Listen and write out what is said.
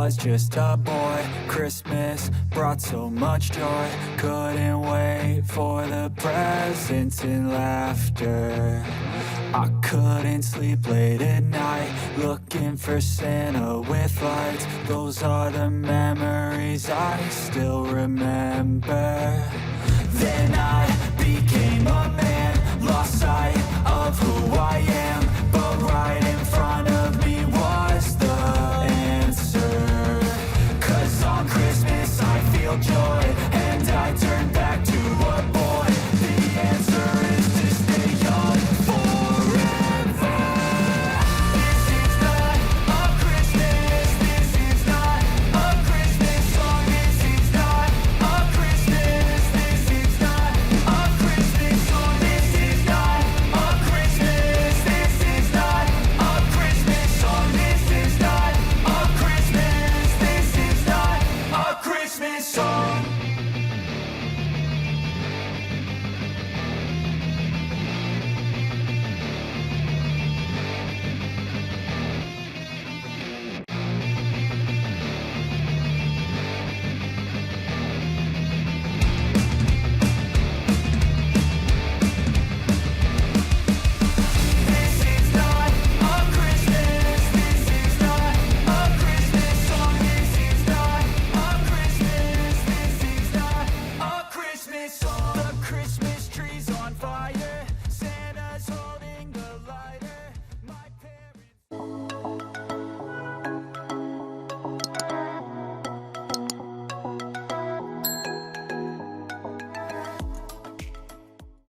was just a boy. Christmas brought so much joy. Couldn't wait for the presents and laughter. I couldn't sleep late at night, looking for Santa with lights. Those are the memories I still remember. Then I became a man, lost sight of who I am.